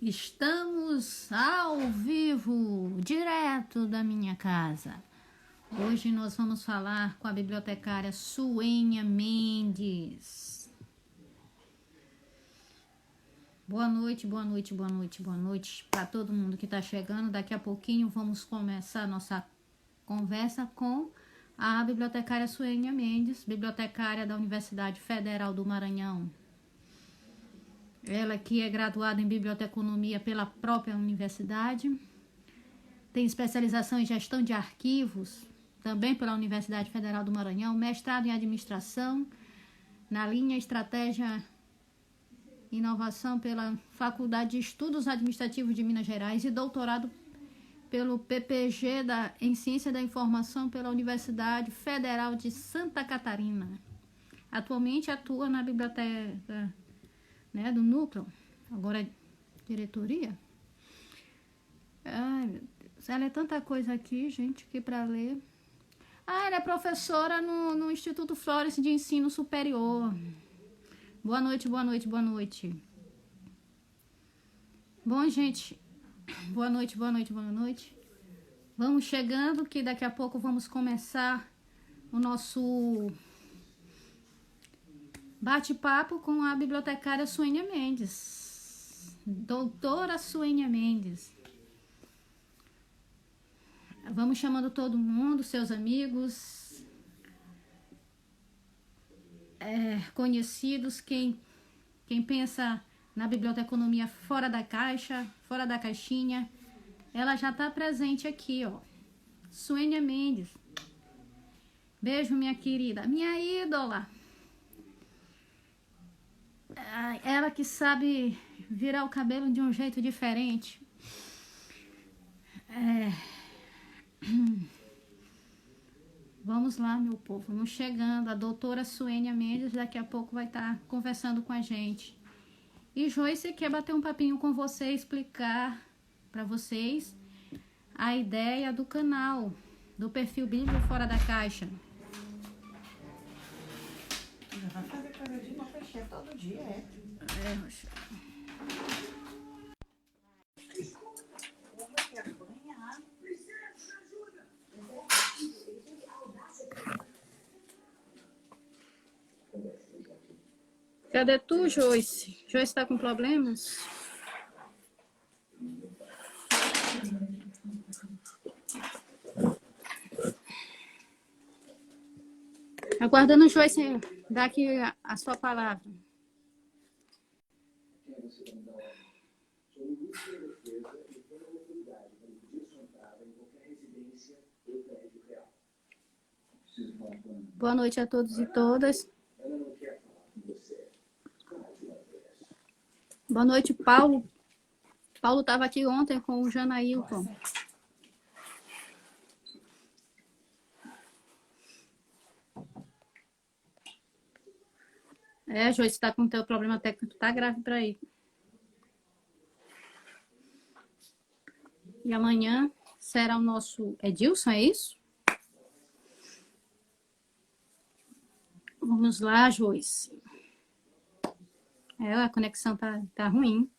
Estamos ao vivo, direto da minha casa. Hoje nós vamos falar com a bibliotecária Suênia Mendes. Boa noite, boa noite, boa noite, boa noite para todo mundo que está chegando. Daqui a pouquinho vamos começar a nossa conversa com a bibliotecária Suênia Mendes, bibliotecária da Universidade Federal do Maranhão. Ela que é graduada em biblioteconomia pela própria universidade, tem especialização em gestão de arquivos, também pela Universidade Federal do Maranhão, mestrado em administração, na linha Estratégia e Inovação pela Faculdade de Estudos Administrativos de Minas Gerais e doutorado pelo PPG em Ciência da Informação pela Universidade Federal de Santa Catarina. Atualmente atua na biblioteca do núcleo, agora diretoria. Ai, meu Deus, ela é tanta coisa aqui, gente, que para ler. Ela é professora no Instituto Flores de Ensino Superior. Boa noite, boa noite, boa noite. Bom, gente, boa noite, boa noite, boa noite. Vamos chegando, que daqui a pouco vamos começar o nosso bate-papo com a bibliotecária Suênia Mendes, doutora Suênia Mendes. Vamos chamando todo mundo, seus amigos, conhecidos, quem pensa na biblioteconomia fora da caixa, fora da caixinha, ela já está presente aqui, ó. Suênia Mendes. Beijo, minha querida, minha ídola. Ela que sabe virar o cabelo de um jeito diferente. Vamos lá, meu povo, vamos chegando. A doutora Suênia Mendes daqui a pouco vai estar conversando com a gente. E Joyce quer bater um papinho com você, explicar para vocês a ideia do canal, do perfil Bíblia Fora da Caixa. Já vai fazer cada dia uma fechar todo dia, Rocha. Cadê tu, Joyce? Joyce tá com problemas? Aguardando, Joyce, dá aqui a sua palavra. Boa noite a todos e todas. Boa noite, Paulo. Paulo estava aqui ontem com o Janailton. Joyce, está com o teu problema técnico, tá grave para ir. E amanhã será o nosso Edilson, é isso? Vamos lá, Joyce. A conexão tá ruim.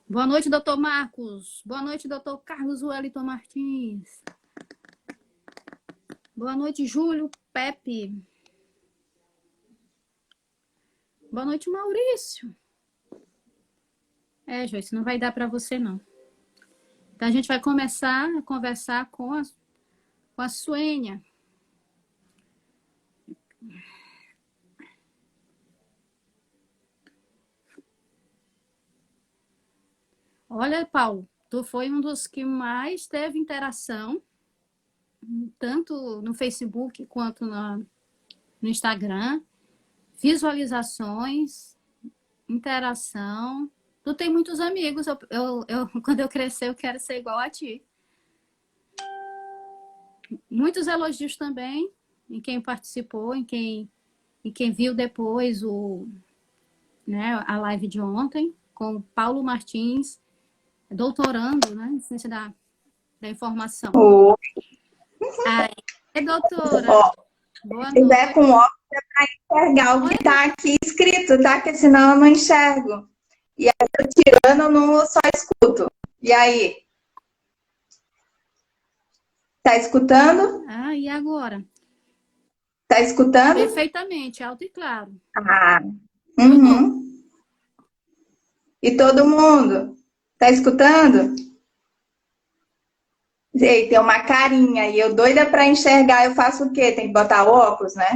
Boa noite, doutor Marcos. Boa noite, doutor Carlos Wellington Martins. Boa noite, Júlio Pepe. Boa noite, Maurício. Joyce, não vai dar para você, não. Então, a gente vai começar a conversar com a Suênia. Olha, Paulo, tu foi um dos que mais teve interação, tanto no Facebook quanto no Instagram, visualizações, interação. Tu tem muitos amigos, quando eu crescer eu quero ser igual a ti. Muitos elogios também em quem participou, em quem viu depois a live de ontem, com o Paulo Martins, doutorando, em ciência da informação. Aí, doutora, Ó, boa se tiver noite. com óculos é para enxergar o que está aqui escrito, tá? Porque senão eu não enxergo. E aí eu tirando, eu não só escuto. E aí? Tá escutando? Ah, e agora? Tá escutando? Perfeitamente, alto e claro. Ah, Tudo. uhum. E todo mundo? Tá escutando? Ei, tem uma carinha e eu doida para enxergar, eu faço o quê? Tem que botar óculos, né?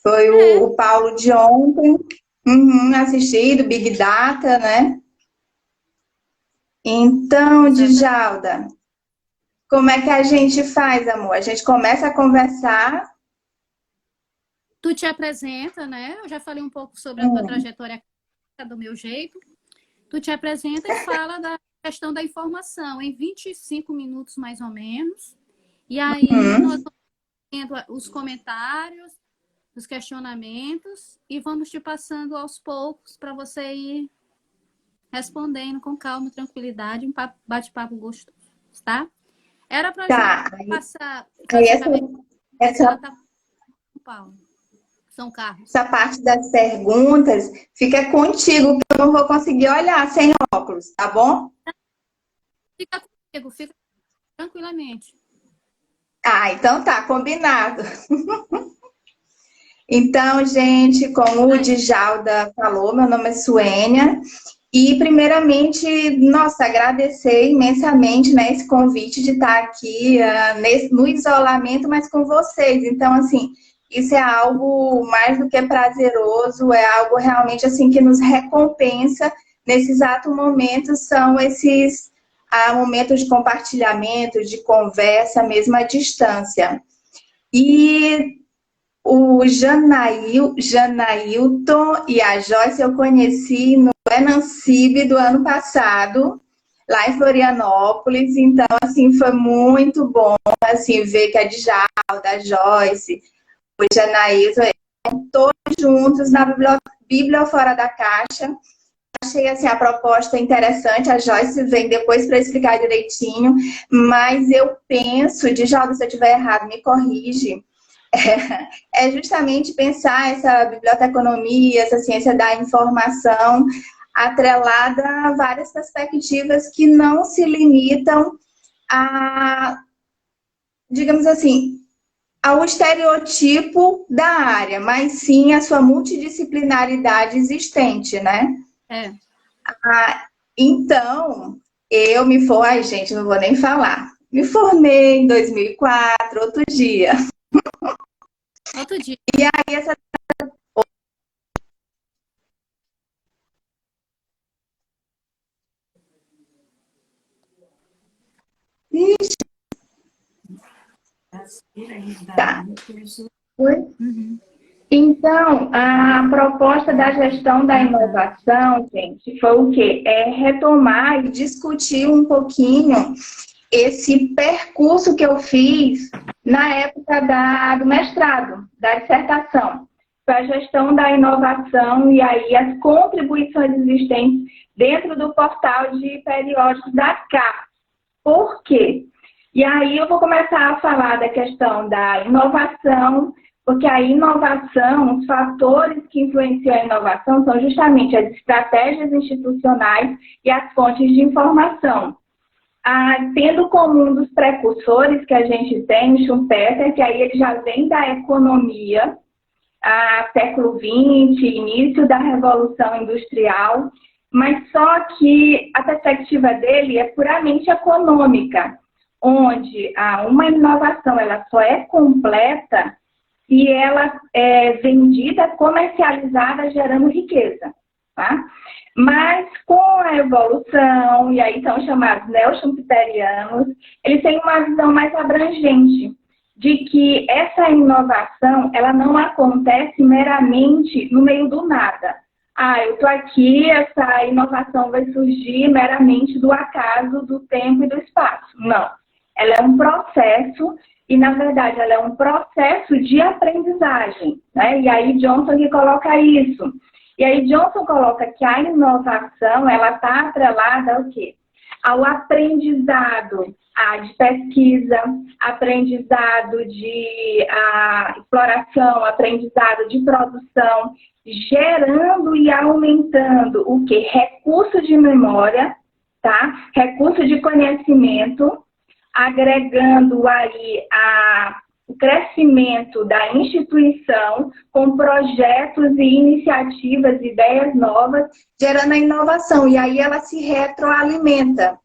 Foi É, o Paulo de ontem, uhum, assisti, do Big Data, né? Então, exatamente. Djalda, como é que a gente faz, amor? A gente começa a conversar. Tu te apresenta, né? Eu já falei um pouco sobre a tua Hum, trajetória do meu jeito. Tu te apresenta e fala da questão da informação em 25 minutos mais ou menos. E aí nós uhum. vamos tendo os comentários, os questionamentos e vamos te passando aos poucos para você ir respondendo com calma, tranquilidade, um bate-papo gostoso, tá? Era para João Tá, passar, aí praticamente, mas ela essa, tá com Paulo, São Carlos. essa parte das perguntas fica contigo, que eu não vou conseguir olhar sem óculos, tá bom? Fica comigo, fica tranquilamente. Ah, então tá, combinado. Então, gente, como o Aí, Djalda falou, meu nome é Suênia. E, primeiramente, nossa, agradecer imensamente, né, esse convite de estar aqui no isolamento, mas com vocês. Então, assim, isso é algo mais do que prazeroso, é algo realmente, assim, que nos recompensa nesse exato momento, são esses momentos de compartilhamento, de conversa, mesmo à distância. E Janailton e a Joyce eu conheci no Enancib do ano passado, lá em Florianópolis. Então, assim, foi muito bom, assim, ver que a Djalda, a Joyce, o Janailton, todos juntos na Bíblia Fora da Caixa. Achei, assim, a proposta interessante, a Joyce vem depois para explicar direitinho, mas eu penso, Djalda, se eu estiver errado, me corrige, é justamente pensar essa biblioteconomia, essa ciência da informação atrelada a várias perspectivas que não se limitam a, digamos assim, ao estereotipo da área, mas sim a sua multidisciplinaridade existente, né? é, Então, ai, gente, não vou nem falar. Me formei em 2004, outro dia. outro dia. E aí essa tá. Uhum. Então, a proposta da gestão da Ah, tá. inovação, gente, foi o quê? É retomar e discutir um pouquinho esse percurso que eu fiz na época do mestrado, da dissertação, para a gestão da inovação e aí as contribuições existentes dentro do portal de periódicos da CAPES. Por quê? E aí eu vou começar a falar da questão da inovação, porque a inovação, os fatores que influenciam a inovação são justamente as estratégias institucionais e as fontes de informação. Tendo como um dos precursores que a gente tem, o Schumpeter, que aí ele já vem da economia, século XX, início da Revolução Industrial, mas só que a perspectiva dele é puramente econômica, onde uma inovação ela só é completa se ela é vendida, comercializada, gerando riqueza. Tá? Mas com a evolução, e aí são chamados neo-schumpeterianos, eles têm uma visão mais abrangente de que essa inovação ela não acontece meramente no meio do nada. Eu estou aqui, essa inovação vai surgir meramente do acaso, do tempo e do espaço. Não. Ela é um processo e, na verdade, ela é um processo de aprendizagem. Né? E aí Johnson que coloca isso. E aí Johnson coloca que a inovação ela está atrelada ao quê? ao aprendizado de pesquisa, aprendizado de exploração, aprendizado de produção, gerando e aumentando o quê? Recurso de memória, tá? Recurso de conhecimento, agregando aí o crescimento da instituição com projetos e iniciativas, ideias novas, gerando a inovação. E aí ela se retroalimenta.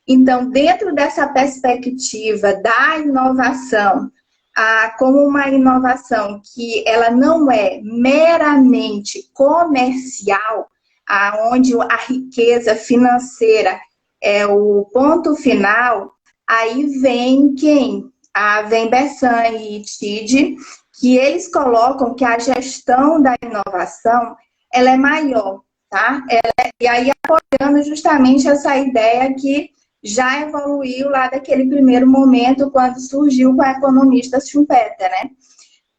Então, dentro dessa perspectiva da inovação, como uma inovação que ela não é meramente comercial, onde a riqueza financeira é o ponto final, aí vem quem? Vem Bessan e Tide, que eles colocam que a gestão da inovação ela é maior, tá? E aí apoiando justamente essa ideia que já evoluiu lá daquele primeiro momento, quando surgiu com a economista Schumpeter, né?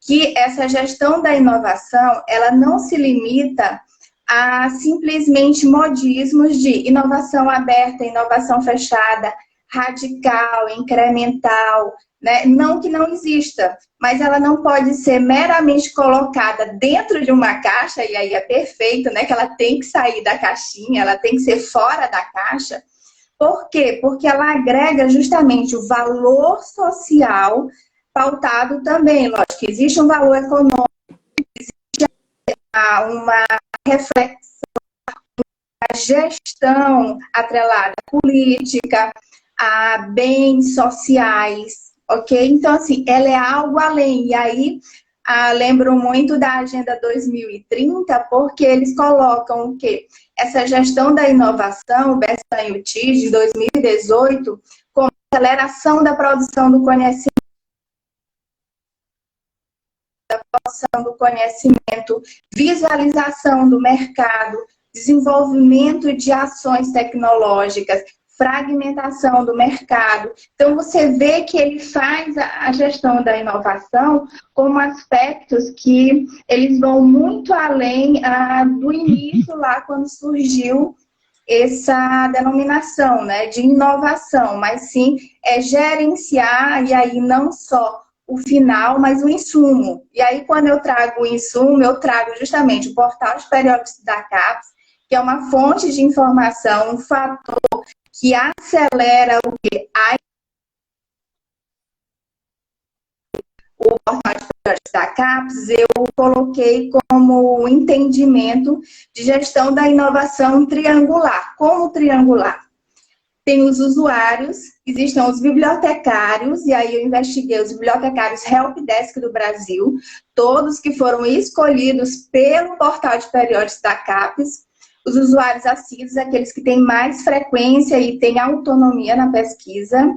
Que essa gestão da inovação, ela não se limita a simplesmente modismos de inovação aberta, inovação fechada, radical, incremental, né? Não que não exista, mas ela não pode ser meramente colocada dentro de uma caixa, e aí é perfeito, né? Que ela tem que sair da caixinha, ela tem que ser fora da caixa. Por quê? Porque ela agrega justamente o valor social pautado também. Lógico que existe um valor econômico, existe uma reflexão, a gestão atrelada à política, a bens sociais, ok? Então, assim, ela é algo além. E aí, lembro muito da Agenda 2030, porque eles colocam o quê? Essa gestão da inovação, o Bessan e o Tide, de 2018, como aceleração da produção do conhecimento, visualização do mercado, desenvolvimento de ações tecnológicas, fragmentação do mercado. Então, você vê que ele faz a gestão da inovação como aspectos que eles vão muito além do início lá, quando surgiu essa denominação, né, de inovação, mas sim gerenciar, e aí não só o final, mas o insumo. E aí, quando eu trago o insumo, eu trago justamente o portal de periódicos da CAPES, que é uma fonte de informação, um fator que acelera o quê? O portal de periódicos da CAPES, eu coloquei como entendimento de gestão da inovação triangular. Como triangular? Tem os usuários, existem os bibliotecários, e aí eu investiguei os bibliotecários Helpdesk do Brasil, todos que foram escolhidos pelo portal de periódicos da CAPES, os usuários assíduos, aqueles que têm mais frequência e têm autonomia na pesquisa,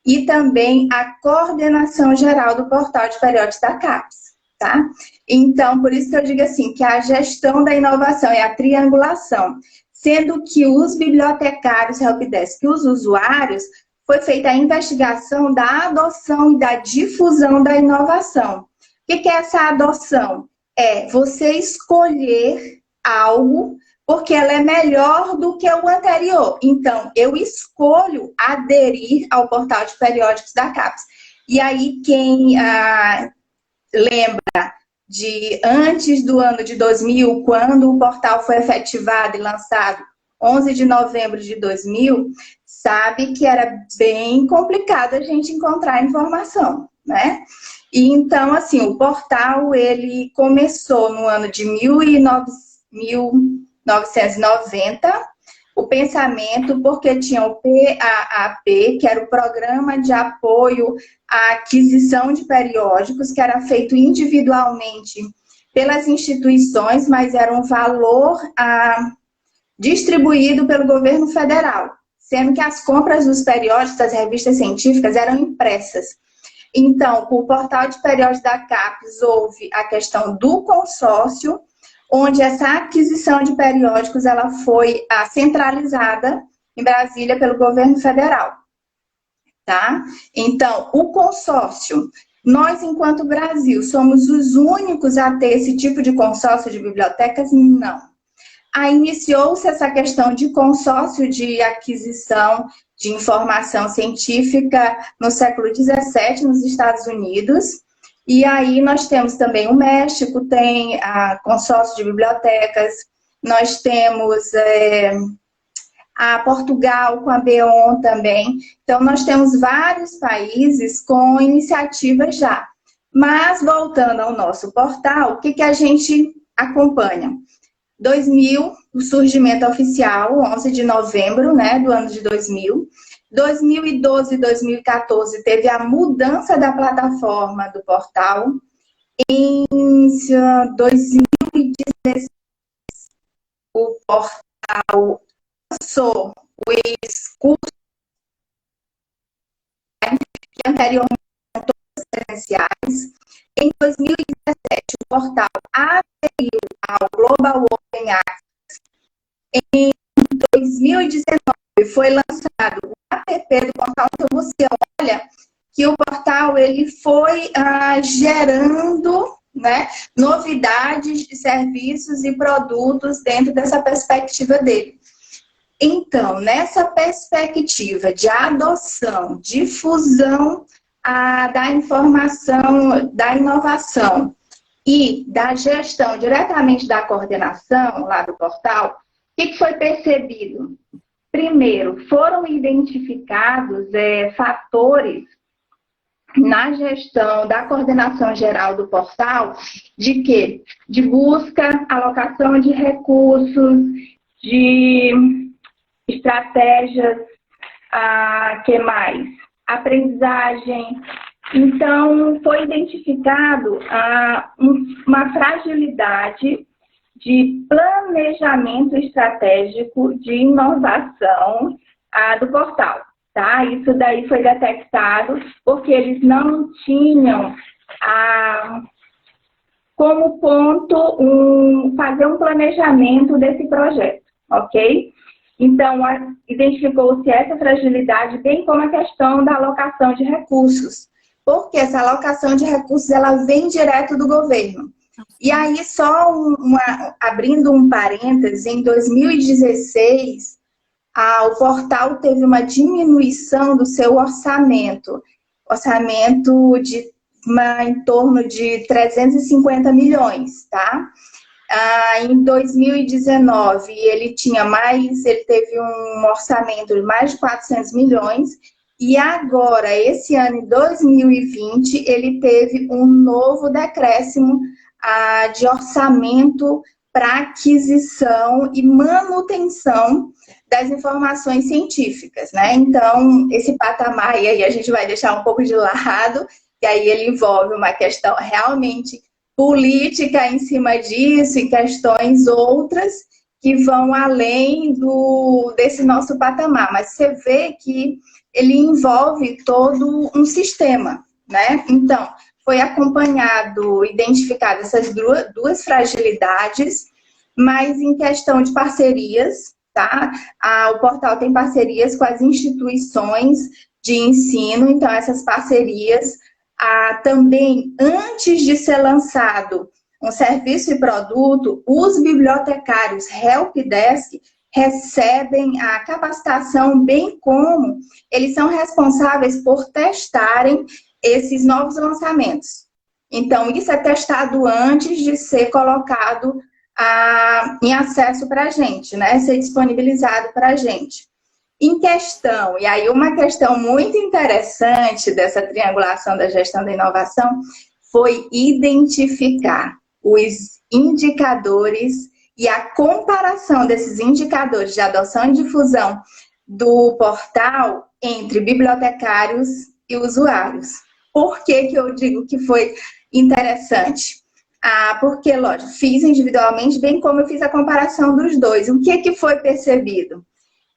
e também a coordenação geral do portal de periódicos da CAPES, tá? Então, por isso que eu digo assim, que a gestão da inovação é a triangulação, sendo que os bibliotecários Helpdesk e os usuários, foi feita a investigação da adoção e da difusão da inovação. O que é essa adoção? É você escolher algo porque ela é melhor do que o anterior. Então, eu escolho aderir ao portal de periódicos da CAPES. E aí, quem lembra de antes do ano de 2000, quando o portal foi efetivado e lançado, 11 de novembro de 2000, sabe que era bem complicado a gente encontrar informação, né? E então, assim, o portal, ele começou no ano de 1990, o pensamento, porque tinha o PAAP, que era o Programa de Apoio à Aquisição de Periódicos, que era feito individualmente pelas instituições, mas era um valor distribuído pelo governo federal, sendo que as compras dos periódicos, das revistas científicas, eram impressas. Então, com o portal de periódicos da CAPES, houve a questão do consórcio, onde essa aquisição de periódicos ela foi centralizada em Brasília pelo governo federal, tá? Então, o consórcio, nós, enquanto Brasil, somos os únicos a ter esse tipo de consórcio de bibliotecas? Não. Aí iniciou-se essa questão de consórcio de aquisição de informação científica no século XVII, nos Estados Unidos. E aí nós temos também o México, tem a consórcio de bibliotecas, nós temos a Portugal com a BEON também. Então, nós temos vários países com iniciativas já. Mas, voltando ao nosso portal, o que a gente acompanha? 2000, o surgimento oficial, 11 de novembro, né, do ano de 2000. 2012 e 2014 teve a mudança da plataforma do portal. Em 2016, o portal lançou os cursos que anteriormente eram todos presenciais. Em 2017, o portal aderiu ao Global Open Access. Em 2019, foi lançado o app do portal. Então, você olha que o portal ele foi gerando, né, novidades de serviços e produtos dentro dessa perspectiva dele. Então, nessa perspectiva de adoção, difusão da informação, da inovação e da gestão diretamente da coordenação lá do portal, o que foi percebido? Primeiro, foram identificados fatores na gestão da coordenação geral do portal de quê? De busca, alocação de recursos, de estratégias, que mais? Aprendizagem. Então, foi identificado uma fragilidade de planejamento estratégico de inovação do portal, tá? Isso daí foi detectado porque eles não tinham como ponto fazer um planejamento desse projeto, ok? Então, identificou-se essa fragilidade, bem como a questão da alocação de recursos, porque essa alocação de recursos ela vem direto do governo. E aí, só abrindo um parêntese, em 2016, o portal teve uma diminuição do seu orçamento de em torno de 350 milhões, tá? Em 2019, ele teve um orçamento de mais de 400 milhões, e agora, esse ano, em 2020, ele teve um novo decréscimo de orçamento para aquisição e manutenção das informações científicas, né? Então, esse patamar, e aí a gente vai deixar um pouco de lado, e aí ele envolve uma questão realmente política em cima disso e questões outras que vão além desse nosso patamar. Mas você vê que ele envolve todo um sistema, né? Então, foi identificado essas duas fragilidades, mas em questão de parcerias, tá? O portal tem parcerias com as instituições de ensino, então essas parcerias também, antes de ser lançado um serviço e produto, os bibliotecários helpdesk recebem a capacitação, bem como eles são responsáveis por testarem esses novos lançamentos. Então, isso é testado antes de ser colocado em acesso para a gente, né? Ser disponibilizado para a gente. Em questão, e aí uma questão muito interessante dessa triangulação da gestão da inovação foi identificar os indicadores e a comparação desses indicadores de adoção e difusão do portal entre bibliotecários e usuários. Por que eu digo que foi interessante? Porque, lógico, fiz individualmente, bem como eu fiz a comparação dos dois. O que foi percebido?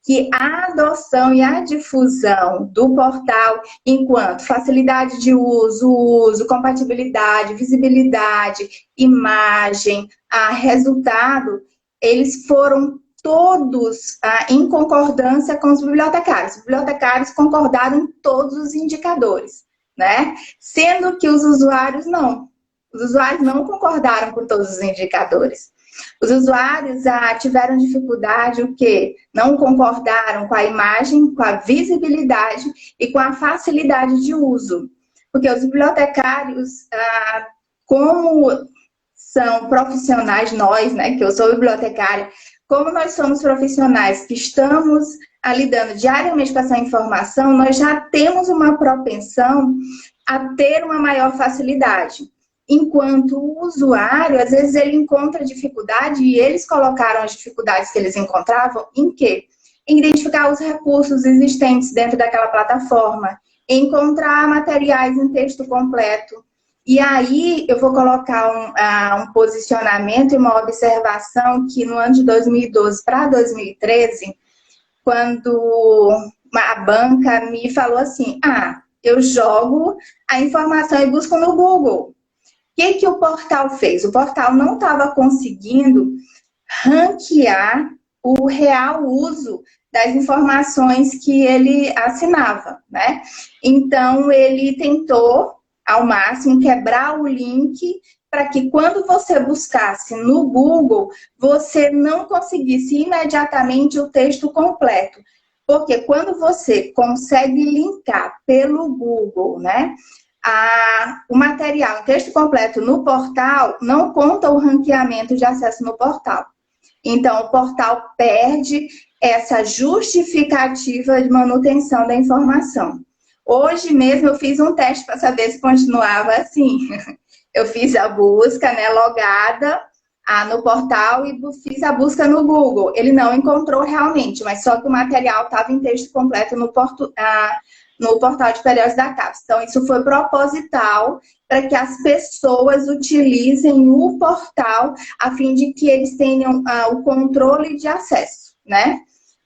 Que a adoção e a difusão do portal, enquanto facilidade de uso, compatibilidade, visibilidade, imagem, resultado, eles foram todos em concordância com os bibliotecários. Os bibliotecários concordaram em todos os indicadores, né? Sendo que os usuários não. Os usuários não concordaram com todos os indicadores. Os usuários tiveram dificuldade, o quê? Não concordaram com a imagem, com a visibilidade e com a facilidade de uso. Porque os bibliotecários, como são profissionais, nós, né, que eu sou bibliotecária, como nós somos profissionais que estamos lidando diariamente com essa informação, nós já temos uma propensão a ter uma maior facilidade. Enquanto o usuário, às vezes ele encontra dificuldade, e eles colocaram as dificuldades que eles encontravam em quê? Em identificar os recursos existentes dentro daquela plataforma, encontrar materiais em texto completo. E aí eu vou colocar um posicionamento e uma observação que no ano de 2012 para 2013, quando a banca me falou assim, eu jogo a informação e busco no Google. O que o portal fez? O portal não estava conseguindo ranquear o real uso das informações que ele assinava, né? Então, ele tentou, ao máximo, quebrar o link para que quando você buscasse no Google, você não conseguisse imediatamente o texto completo. Porque quando você consegue linkar pelo Google, né, o material, o texto completo no portal, não conta o ranqueamento de acesso no portal. Então, o portal perde essa justificativa de manutenção da informação. Hoje mesmo eu fiz um teste para saber se continuava assim. Eu fiz a busca, né, logada no portal e fiz a busca no Google. Ele não encontrou realmente, mas só que o material estava em texto completo no portal de periódicos da CAPES. Então, isso foi proposital para que as pessoas utilizem o portal a fim de que eles tenham o controle de acesso, né?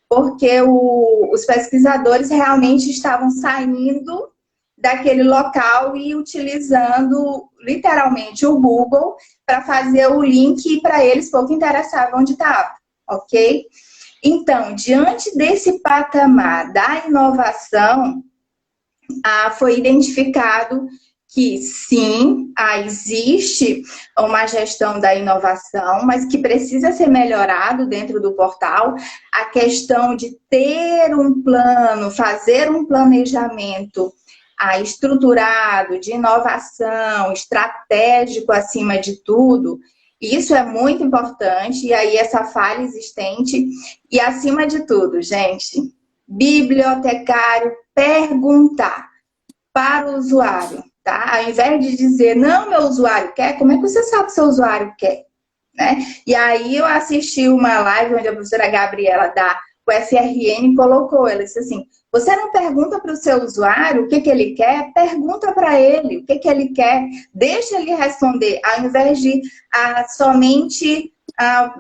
Porque os pesquisadores realmente estavam saindo daquele local e utilizando literalmente o Google para fazer o link e para eles pouco interessava onde estava, ok? Então, diante desse patamar da inovação, foi identificado que sim, existe uma gestão da inovação, mas que precisa ser melhorado dentro do portal. A questão de ter um plano, fazer um planejamento estruturado, de inovação, estratégico acima de tudo, isso é muito importante, e aí essa falha existente, e acima de tudo, gente, bibliotecário perguntar para o usuário, tá? Ao invés de dizer, não, meu usuário quer, como é que você sabe se o seu usuário quer? Né? E aí eu assisti uma live onde a professora Gabriela da UFRN colocou, ela disse assim, você não pergunta para o seu usuário o que ele quer, pergunta para ele o que ele quer, deixa ele responder, ao invés de somente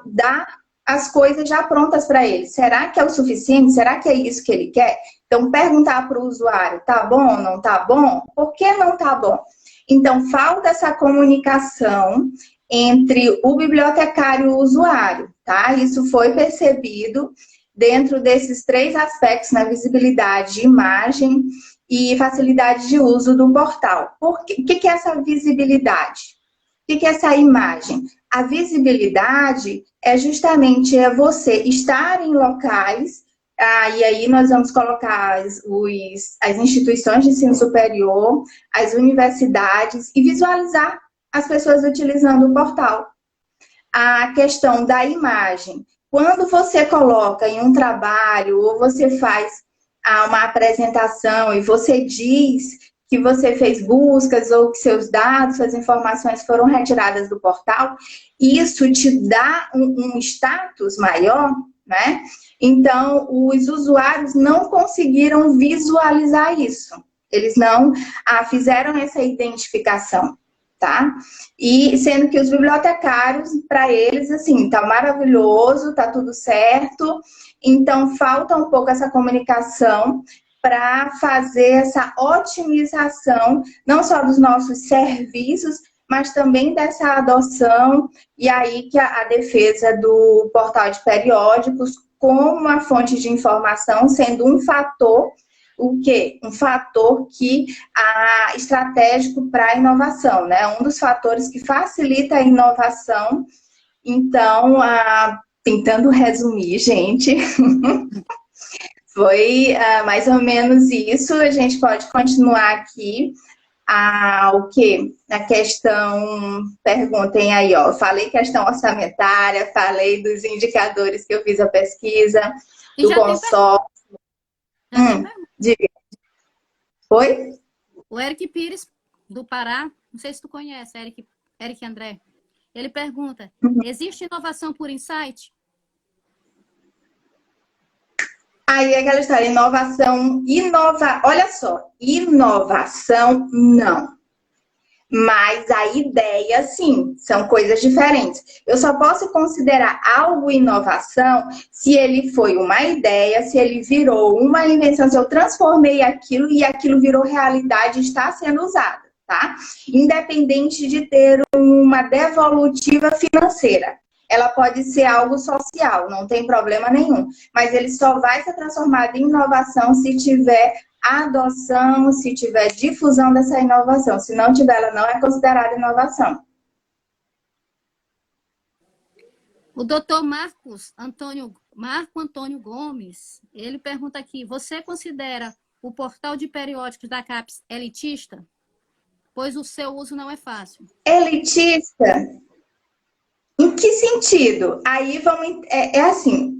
dar as coisas já prontas para ele. Será que é o suficiente? Será que é isso que ele quer? Então, perguntar para o usuário, tá bom ou não tá bom? Por que não tá bom? Então, falta essa comunicação entre o bibliotecário e o usuário, tá? Isso foi percebido dentro desses 3 aspectos, na visibilidade, imagem e facilidade de uso do portal. O que é essa visibilidade? O que é essa imagem? A visibilidade é justamente você estar em locais, e aí nós vamos colocar as instituições de ensino superior, as universidades, e visualizar as pessoas utilizando o portal. A questão da imagem. Quando você coloca em um trabalho, ou você faz uma apresentação e você diz que você fez buscas ou que seus dados, suas informações foram retiradas do portal, isso te dá um status maior, né? Então, os usuários não conseguiram visualizar isso. Eles não fizeram essa identificação, tá? E sendo que os bibliotecários, para eles, assim, tá maravilhoso, tá tudo certo. Então, falta um pouco essa comunicação para fazer essa otimização, não só dos nossos serviços, mas também dessa adoção, e aí que a defesa do portal de periódicos como uma fonte de informação, sendo um fator, o quê? Um fator que estratégico para a inovação, né? Um dos fatores que facilita a inovação Então, tentando resumir, gente, foi mais ou menos isso. A gente pode continuar aqui. O quê? A questão, perguntem aí, ó. Falei questão orçamentária, falei dos indicadores que eu fiz a pesquisa, E do já consórcio. Diga. Oi? O Eric Pires, do Pará, não sei se tu conhece, Eric André. Ele pergunta, existe inovação por insight? Aí é aquela história, inovação, olha só, inovação não. Mas a ideia, sim, são coisas diferentes. Eu só posso considerar algo inovação se ele foi uma ideia, se ele virou uma invenção, se eu transformei aquilo e aquilo virou realidade e está sendo usado, tá? Independente de ter uma devolutiva financeira. Ela pode ser algo social, não tem problema nenhum. Mas ele só vai ser transformado em inovação se tiver adoção, se tiver difusão dessa inovação. Se não tiver, ela não é considerada inovação. O doutor Marco Antônio Gomes, ele pergunta aqui, você considera o portal de periódicos da CAPES elitista? Pois o seu uso não é fácil. Elitista? Em que sentido? Aí vamos... assim...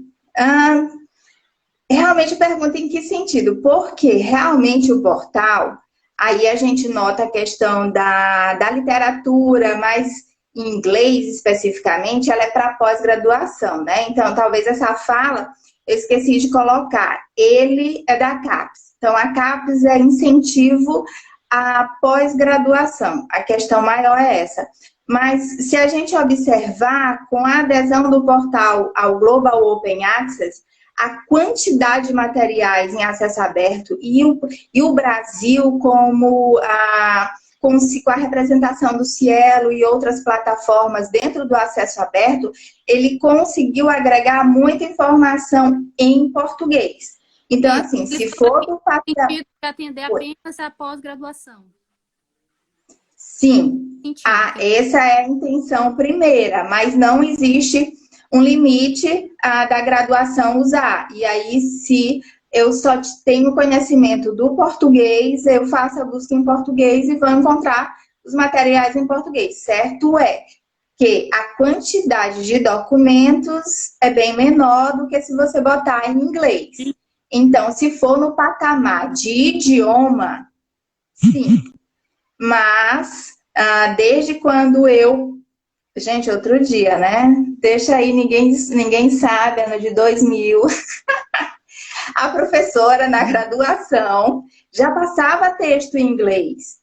Realmente pergunta em que sentido? Porque realmente o portal, aí a gente nota a questão da literatura, mas em inglês especificamente, ela é para pós-graduação, né? Então, talvez essa fala, eu esqueci de colocar, ele é da CAPES. Então, a CAPES é incentivo à pós-graduação. A questão maior é essa. Mas se a gente observar, com a adesão do portal ao Global Open Access, a quantidade de materiais em acesso aberto e o Brasil com a representação do Cielo e outras plataformas dentro do acesso aberto, ele conseguiu agregar muita informação em português. Então, assim, se for do papel... atender apenas a pós-graduação. Sim, essa é a intenção primeira, mas não existe um limite da graduação usar. E aí, se eu só tenho conhecimento do português, eu faço a busca em português e vou encontrar os materiais em português. Certo é que a quantidade de documentos é bem menor do que se você botar em inglês. Então, se for no patamar de idioma, sim. Mas, desde quando eu... Gente, outro dia, né? Deixa aí, ninguém sabe, ano de 2000. A professora, na graduação, já passava texto em inglês.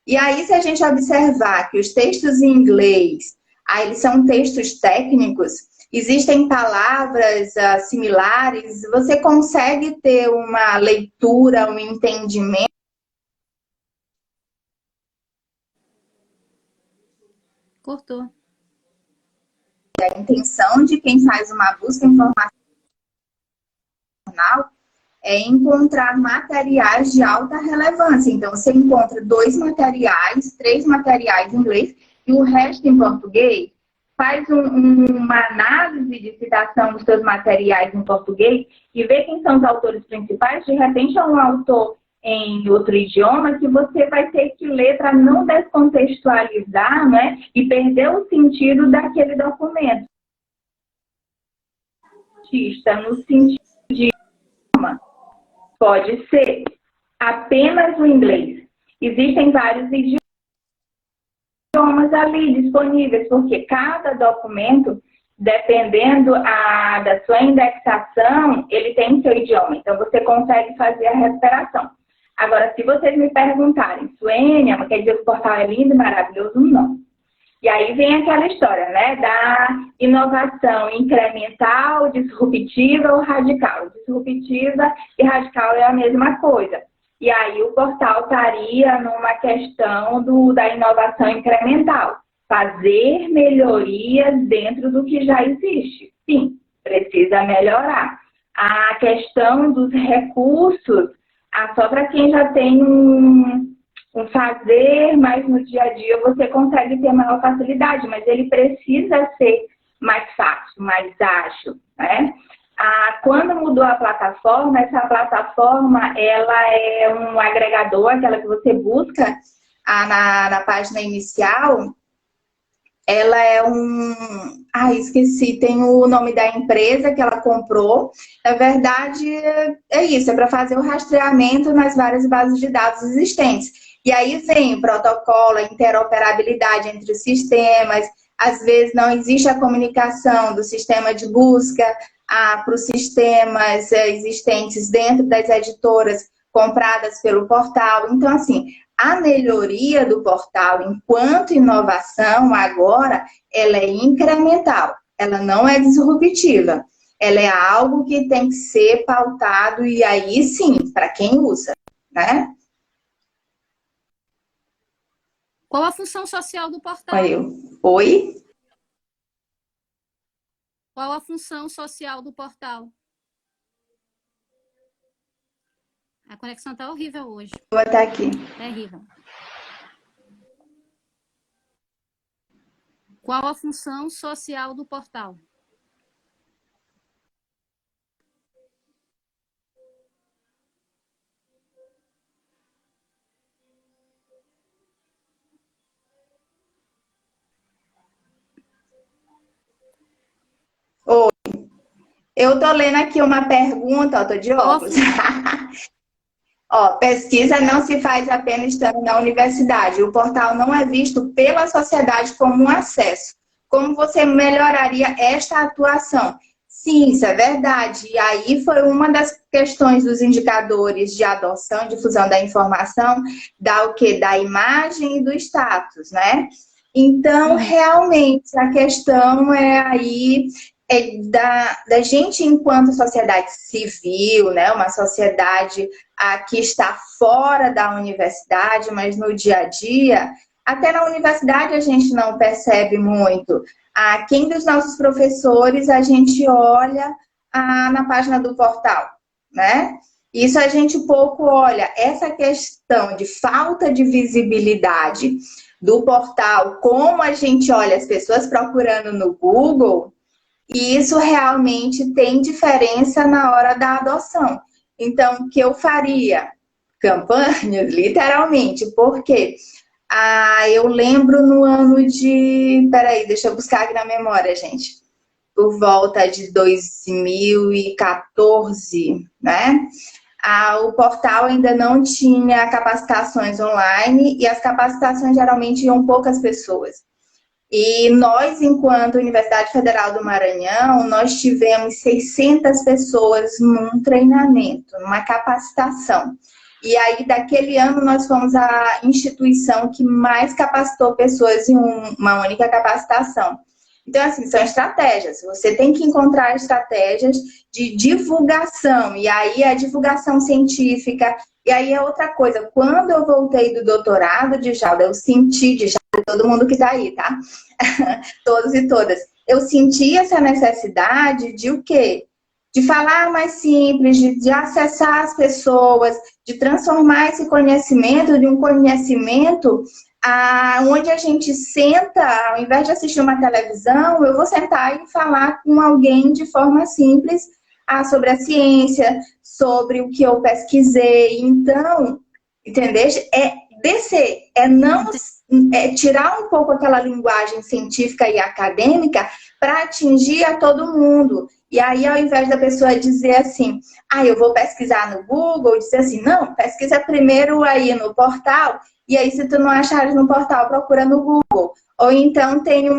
E aí, se a gente observar que os textos em inglês, eles são textos técnicos, existem palavras similares, você consegue ter uma leitura, um entendimento. Cortou. A intenção de quem faz uma busca informacional é encontrar materiais de alta relevância. Então, você encontra 2 materiais, 3 materiais em inglês e o resto em português. Faz uma análise de citação dos seus materiais em português e vê quem são os autores principais. De repente, é um autor em outro idioma que você vai ter que ler para não descontextualizar, né? E perder o sentido daquele documento. No sentido de idioma, pode ser apenas o inglês. Existem vários idiomas ali disponíveis, porque cada documento, dependendo da sua indexação, ele tem seu idioma. Então, você consegue fazer a recuperação. Agora, se vocês me perguntarem, Suênia, quer dizer que o portal é lindo e maravilhoso? Não. E aí vem aquela história, né, da inovação incremental, disruptiva ou radical. Disruptiva e radical é a mesma coisa. E aí o portal estaria numa questão da inovação incremental. Fazer melhorias dentro do que já existe. Sim, precisa melhorar. A questão dos recursos, só para quem já tem um fazer, mas no dia a dia você consegue ter maior facilidade, mas ele precisa ser mais fácil, mais ágil, né? Quando mudou a plataforma, essa plataforma ela é um agregador, aquela que você busca na página inicial. Ela é esqueci, tem o nome da empresa que ela comprou. Na verdade, é isso, é para fazer o rastreamento nas várias bases de dados existentes. E aí vem o protocolo, a interoperabilidade entre os sistemas. Às vezes não existe a comunicação do sistema de busca para os sistemas existentes dentro das editoras compradas pelo portal. Então, assim, a melhoria do portal enquanto inovação agora, ela é incremental, ela não é disruptiva. Ela é algo que tem que ser pautado e aí sim, para quem usa, né? Qual a função social do portal? Oi? Qual a função social do portal? A conexão está horrível hoje. Vou botar aqui. Terrível. Qual a função social do portal? Oi. Eu estou lendo aqui uma pergunta, estou de óculos. Pesquisa não se faz apenas estando na universidade. O portal não é visto pela sociedade como um acesso. Como você melhoraria esta atuação? Sim, isso é verdade. E aí foi uma das questões dos indicadores de adoção e difusão da informação, da imagem e do status, né? Então, realmente, a questão é aí da gente enquanto sociedade civil, né? Uma sociedade que está fora da universidade, mas no dia a dia, até na universidade a gente não percebe muito. Quem dos nossos professores a gente olha na página do portal, né? Isso a gente pouco olha. Essa questão de falta de visibilidade do portal, como a gente olha as pessoas procurando no Google, e isso realmente tem diferença na hora da adoção. Então, o que eu faria? Campanhas, literalmente, porque eu lembro no ano de... Peraí, deixa eu buscar aqui na memória, gente. Por volta de 2014, né? O portal ainda não tinha capacitações online e as capacitações geralmente iam poucas pessoas. E nós, enquanto Universidade Federal do Maranhão, nós tivemos 600 pessoas num treinamento, numa capacitação. E aí, daquele ano, nós fomos a instituição que mais capacitou pessoas em uma única capacitação. Então, assim, são estratégias. Você tem que encontrar estratégias de divulgação. E aí, a divulgação científica. E aí, é outra coisa. Quando eu voltei do doutorado, Djalma, eu senti, Djalma, todo mundo que está aí, tá? Todos e todas. Eu senti essa necessidade de o quê? De falar mais simples, de acessar as pessoas, de transformar esse conhecimento de um conhecimento onde a gente senta, ao invés de assistir uma televisão, eu vou sentar e falar com alguém de forma simples sobre a ciência, sobre o que eu pesquisei. Então, entendeu? É descer, é tirar um pouco aquela linguagem científica e acadêmica para atingir a todo mundo. E aí, ao invés da pessoa dizer assim, eu vou pesquisar no Google, dizer assim, não, pesquisa primeiro aí no portal, e aí se tu não achares no portal, procura no Google. Ou então tem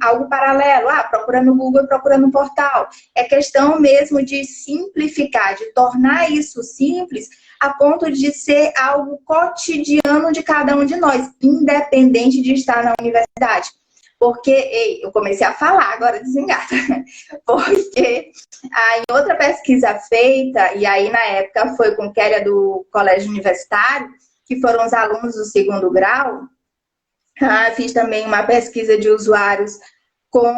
algo paralelo, procura no Google e procura no portal. É questão mesmo de simplificar, de tornar isso simples, a ponto de ser algo cotidiano de cada um de nós, independente de estar na universidade. Porque, eu comecei a falar, agora desengata. Porque em outra pesquisa feita, e aí na época foi com Kélia do Colégio Universitário, que foram os alunos do 2º grau, fiz também uma pesquisa de usuários com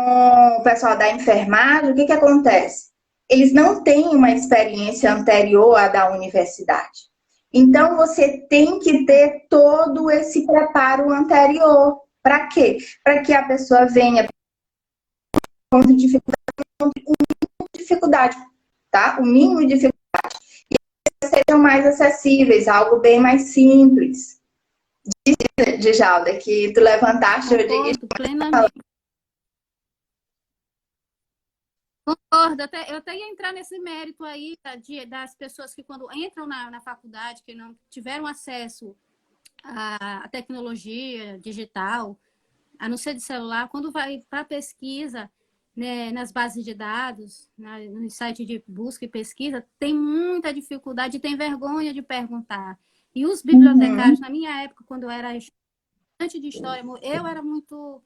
o pessoal da enfermagem. O que acontece? Eles não têm uma experiência anterior à da universidade. Então, você tem que ter todo esse preparo anterior. Para quê? Para que a pessoa venha encontre dificuldade, tá? O mínimo de dificuldade. E sejam mais acessíveis, algo bem mais simples. Djalda, que tu levantaste, eu digo plenamente. Concordo, eu até ia entrar nesse mérito aí das pessoas que quando entram na faculdade, que não tiveram acesso à tecnologia digital, a não ser de celular, quando vai para pesquisa, né, nas bases de dados, no site de busca e pesquisa, tem muita dificuldade, tem vergonha de perguntar. E os bibliotecários, na minha época, quando eu era estudante de história, eu era muito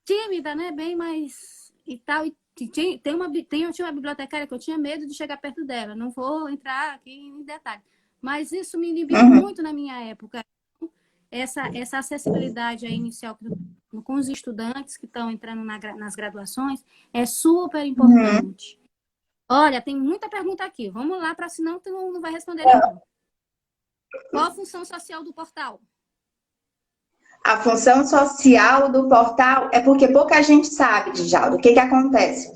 tímida, né, bem mais e tal, e eu tinha uma bibliotecária que eu tinha medo de chegar perto dela. Não vou entrar aqui em detalhe. Mas isso me inibiu muito na minha época. Essa acessibilidade aí inicial com os estudantes que estão entrando nas graduações é super importante. Olha, tem muita pergunta aqui. Vamos lá, para senão tu não vai responder nenhum. Qual a função social do portal? A função social do portal é porque pouca gente sabe, Djalda, o que acontece.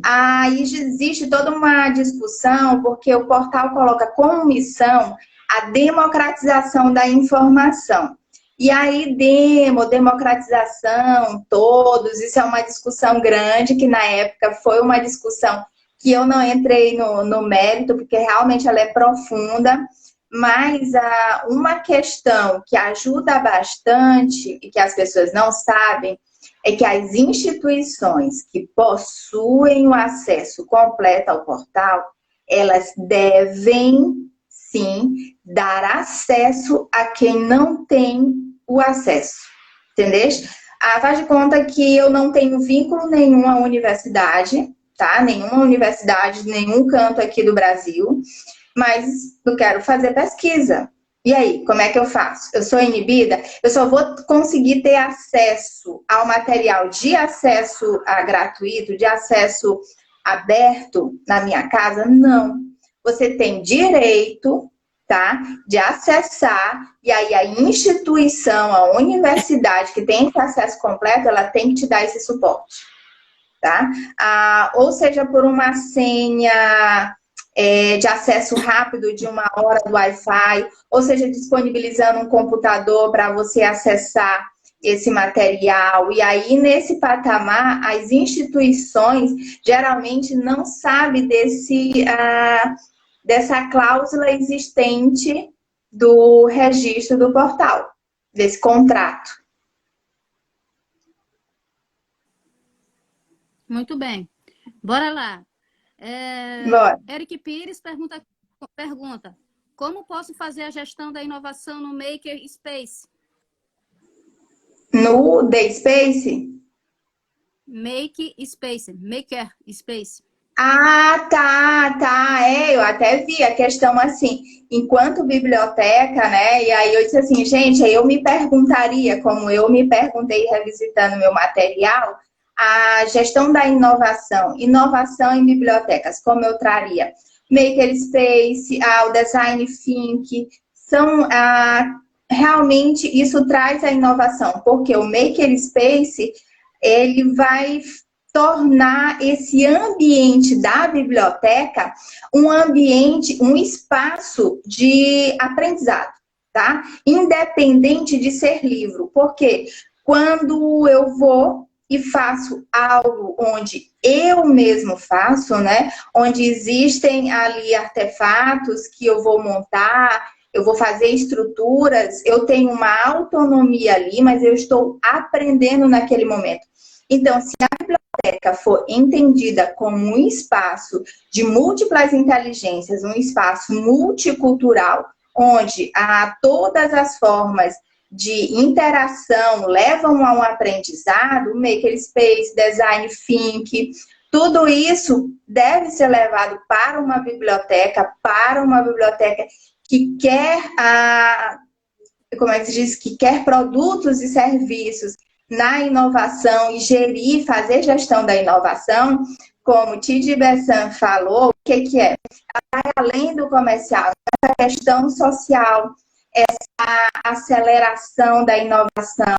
Aí existe toda uma discussão, porque o portal coloca como missão a democratização da informação. E aí, democratização, todos, isso é uma discussão grande, que na época foi uma discussão que eu não entrei no mérito, porque realmente ela é profunda. Mas uma questão que ajuda bastante e que as pessoas não sabem é que as instituições que possuem o acesso completo ao portal, elas devem, sim, dar acesso a quem não tem o acesso. Entendeu? Faz de conta que eu não tenho vínculo nenhum à universidade, tá? Nenhuma universidade, nenhum canto aqui do Brasil. Mas eu quero fazer pesquisa. E aí, como é que eu faço? Eu sou inibida? Eu só vou conseguir ter acesso ao material de acesso gratuito, de acesso aberto na minha casa? Não. Você tem direito, tá, de acessar, e aí a instituição, a universidade que tem esse acesso completo, ela tem que te dar esse suporte, tá? Ou seja, por uma senha de acesso rápido de 1 hora do Wi-Fi, ou seja, disponibilizando um computador para você acessar esse material. E aí, nesse patamar, as instituições geralmente não sabem dessa cláusula existente do registro do portal, desse contrato. Muito bem. Bora lá. Eric Pires pergunta: como posso fazer a gestão da inovação no Maker Space? No The Space? Maker Space. Tá. Eu até vi a questão assim, enquanto biblioteca, né? E aí eu disse assim, gente, aí eu me perguntaria, como eu me perguntei revisitando meu material, a gestão da inovação em bibliotecas, como eu traria? Makerspace, o Design Think, são realmente isso traz a inovação, porque o Makerspace, ele vai tornar esse ambiente da biblioteca um ambiente, um espaço de aprendizado, tá? Independente de ser livro, porque quando eu vou e faço algo onde eu mesmo faço, né? Onde existem ali artefatos que eu vou montar, eu vou fazer estruturas, eu tenho uma autonomia ali, mas eu estou aprendendo naquele momento. Então, se a biblioteca for entendida como um espaço de múltiplas inteligências, um espaço multicultural, onde todas as formas de interação levam a um aprendizado, Makerspace, Design Think, tudo isso deve ser levado para uma biblioteca que quer como é que se diz? Que quer produtos e serviços na inovação e fazer gestão da inovação, como o Tidi Bessan falou, o que é? Além do comercial, essa questão social, essa aceleração da inovação,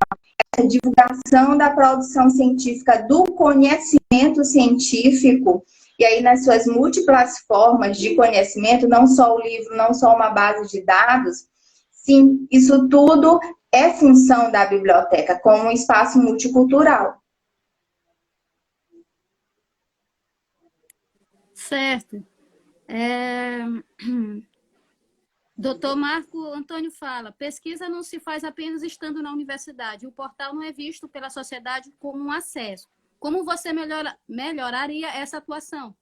a divulgação da produção científica, do conhecimento científico, e aí nas suas múltiplas formas de conhecimento, não só o livro, não só uma base de dados, sim, isso tudo é função da biblioteca como um espaço multicultural. Certo. Doutor Marco Antônio fala, pesquisa não se faz apenas estando na universidade, o portal não é visto pela sociedade como um acesso. Como você melhoraria essa atuação?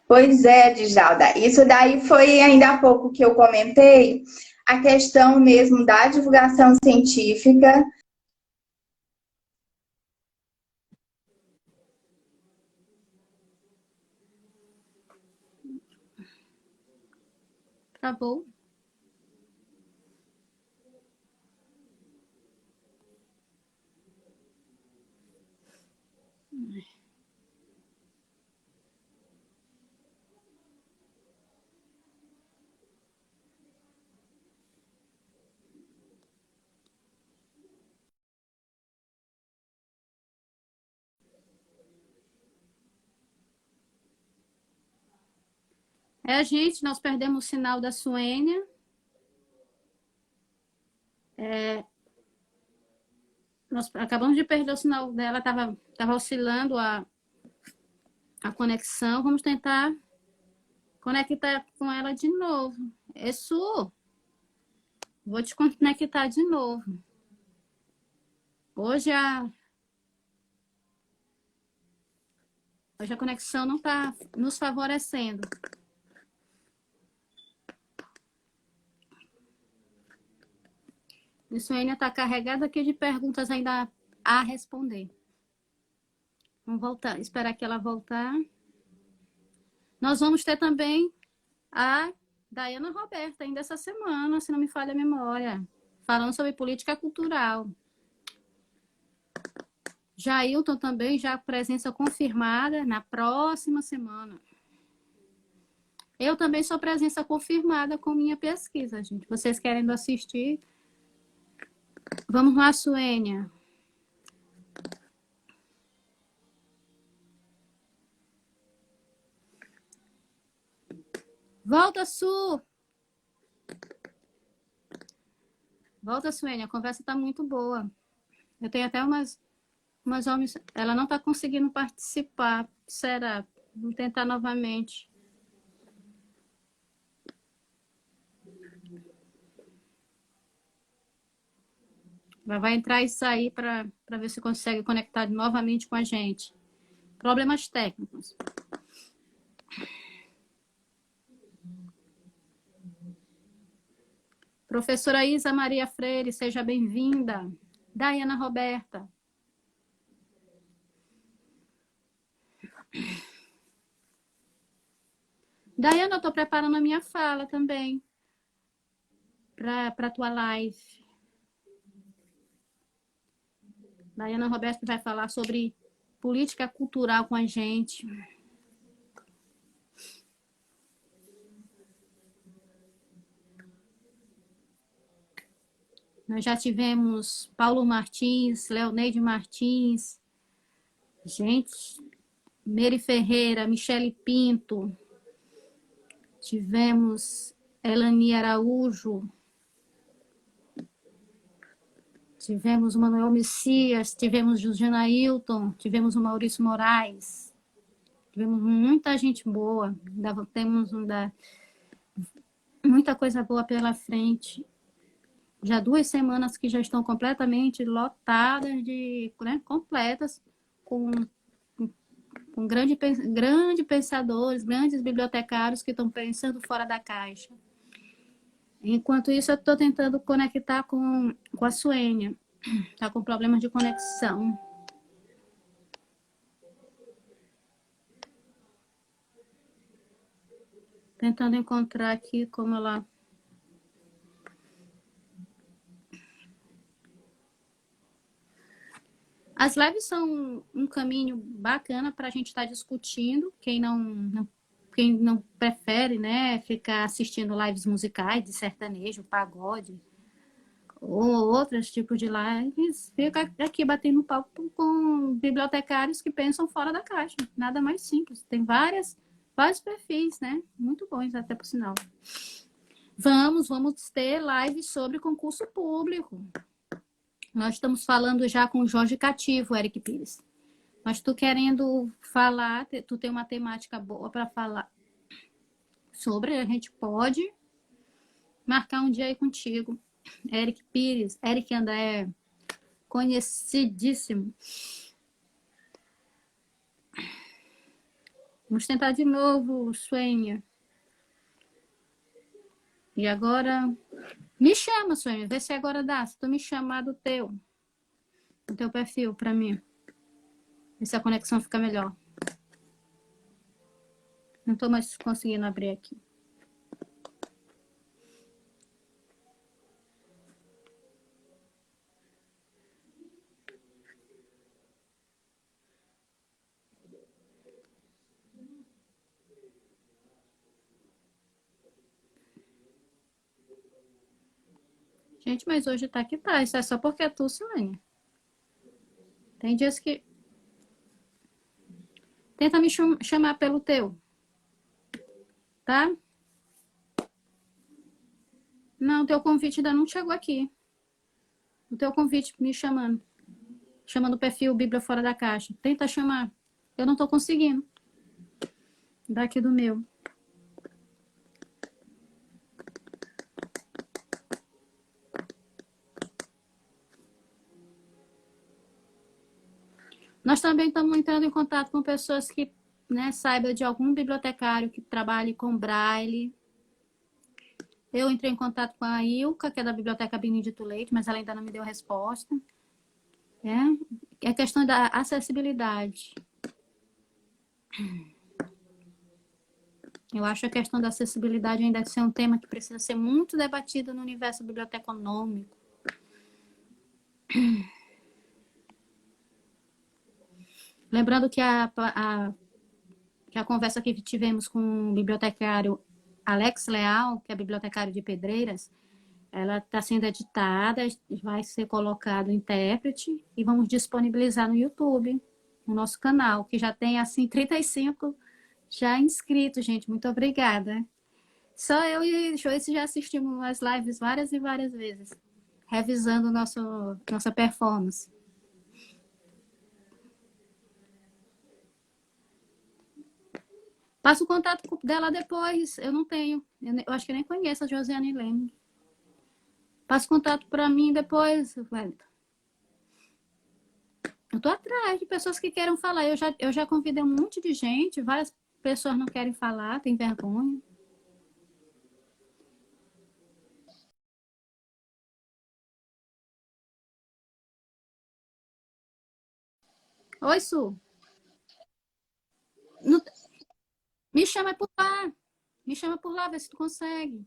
Pois é, Djalda, isso daí foi ainda há pouco que eu comentei, a questão mesmo da divulgação científica. Travou. Gente, nós perdemos o sinal da Suênia. Nós acabamos de perder o sinal dela, estava oscilando a conexão. Vamos tentar conectar com ela de novo. Su, vou te conectar de novo. Hoje a conexão não está nos favorecendo. A Suênia está carregada aqui de perguntas ainda a responder. Vamos voltar, esperar que ela voltar. Nós vamos ter também a Daiana Roberta, ainda essa semana, se não me falha a memória, falando sobre política cultural. Jailton também, já presença confirmada na próxima semana. Eu também sou presença confirmada com minha pesquisa, gente. Vocês querendo assistir? Vamos lá, Suênia. Volta, Su! Volta, Suênia. A conversa está muito boa. Eu tenho até umas homens... Ela não está conseguindo participar. Será? Vamos tentar novamente. Vai entrar e sair para ver se consegue conectar novamente com a gente. Problemas técnicos. Professora Isa Maria Freire, seja bem-vinda. Daiana Roberta. Daiana, eu estou preparando a minha fala também para a tua live. Daiana Roberta vai falar sobre política cultural com a gente. Nós já tivemos Paulo Martins, Leoneide Martins, gente, Mary Ferreira, Michele Pinto, tivemos Elani Araújo, tivemos o Manuel Messias, tivemos Juliana Ailton, tivemos o Maurício Moraes, tivemos muita gente boa, temos muita coisa boa pela frente. Já 2 semanas que já estão completamente lotadas, completas, com grandes pensadores, grandes bibliotecários que estão pensando fora da caixa. Enquanto isso, eu estou tentando conectar com a Suênia. Está com problemas de conexão. Tentando encontrar aqui como ela... As lives são um caminho bacana para a gente estar discutindo. Quem não prefere, né, ficar assistindo lives musicais de sertanejo, pagode, ou outros tipos de lives, fica aqui batendo papo com bibliotecários que pensam fora da caixa. Nada mais simples. Tem vários perfis, né? Muito bons, até por sinal. Vamos ter lives sobre concurso público. Nós estamos falando já com o Jorge Cativo, Eric Pires. Mas tu querendo falar, tu tem uma temática boa para falar sobre, a gente pode marcar um dia aí contigo. Eric Pires, Eric André, conhecidíssimo. Vamos tentar de novo, Suênia. E agora, me chama, Suênia, vê se agora dá. Se tu me chamar do teu perfil para mim. Ver se a conexão fica melhor. Não estou mais conseguindo abrir aqui. Gente, mas hoje tá que tá. Isso é só porque é tu, Suênia. Tem dias que... Tenta me chamar pelo teu. Tá? Não, o teu convite ainda não chegou aqui. O teu convite me chamando. Chamando o perfil Bíblia Fora da Caixa. Tenta chamar. Eu não tô conseguindo. Daqui do meu. Nós também estamos entrando em contato com pessoas que, né, saibam de algum bibliotecário que trabalhe com Braille. Eu entrei em contato com a Ilka, que é da Biblioteca Benedito Leite, mas ela ainda não me deu resposta. É questão da acessibilidade. Eu acho que a questão da acessibilidade ainda deve ser um tema que precisa ser muito debatido no universo biblioteconômico. Lembrando que a conversa que tivemos com o bibliotecário Alex Leal, que é bibliotecário de Pedreiras, ela está sendo editada, vai ser colocado intérprete e vamos disponibilizar no YouTube, no nosso canal, que já tem, assim, 35 já inscritos, gente. Muito obrigada. Só eu e Joyce já assistimos as lives várias e várias vezes, revisando nossa performance. Passa o contato dela depois. Eu não tenho. Eu acho que nem conheço a Josiane Leme. Passa o contato para mim depois, Wellington. Eu tô atrás de pessoas que queiram falar. Eu já convidei um monte de gente. Várias pessoas não querem falar, têm vergonha. Oi, Su. Não... Me chama por lá. Me chama por lá, vê se tu consegue.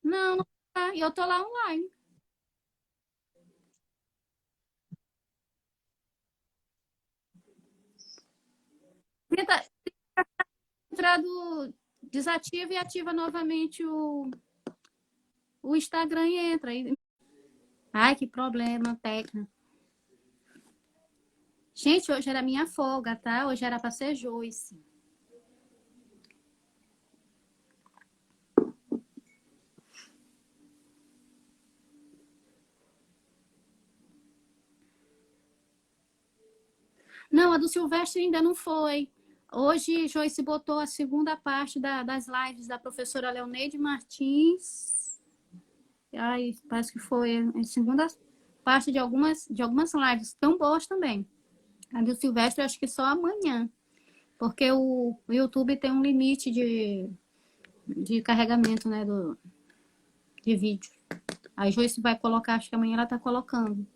Não, não tá. E eu tô lá online. Tenta entrar do... Desativa e ativa novamente o Instagram e entra. Ai, que problema técnico. Gente, hoje era minha folga, tá? Hoje era para ser Joyce. Não, a do Silvestre ainda não foi. Hoje, Joyce botou a segunda parte das lives da professora Leoneide Martins. Ai, parece que foi a segunda parte de algumas lives, tão boas também. A do Silvestre, acho que só amanhã. Porque o YouTube tem um limite de carregamento, né, de vídeo. A Joyce vai colocar, acho que amanhã ela tá colocando.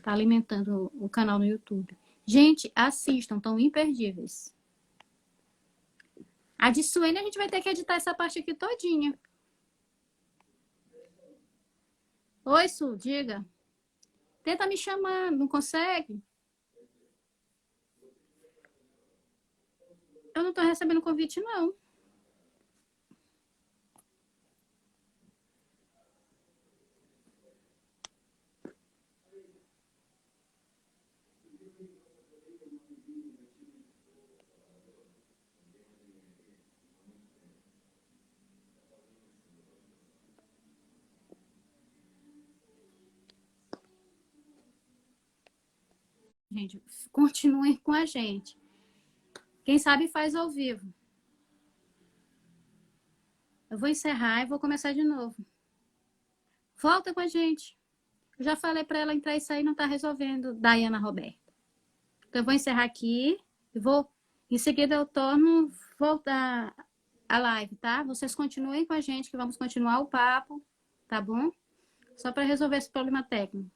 Tá alimentando o canal no YouTube. Gente, assistam, estão imperdíveis. A de Suene a gente vai ter que editar essa parte aqui todinha. Oi, Su, diga. Tenta me chamar, não consegue? Eu não tô recebendo convite, não. gente, continuem com a gente. Quem sabe faz ao vivo. Eu vou encerrar e vou começar de novo. Volta com a gente. Eu já falei para ela entrar e sair, não está resolvendo, Daiana Roberta. Então, eu vou encerrar aqui e vou... Em seguida, eu torno voltar a live, tá? Vocês continuem com a gente, que vamos continuar o papo, tá bom? Só para resolver esse problema técnico.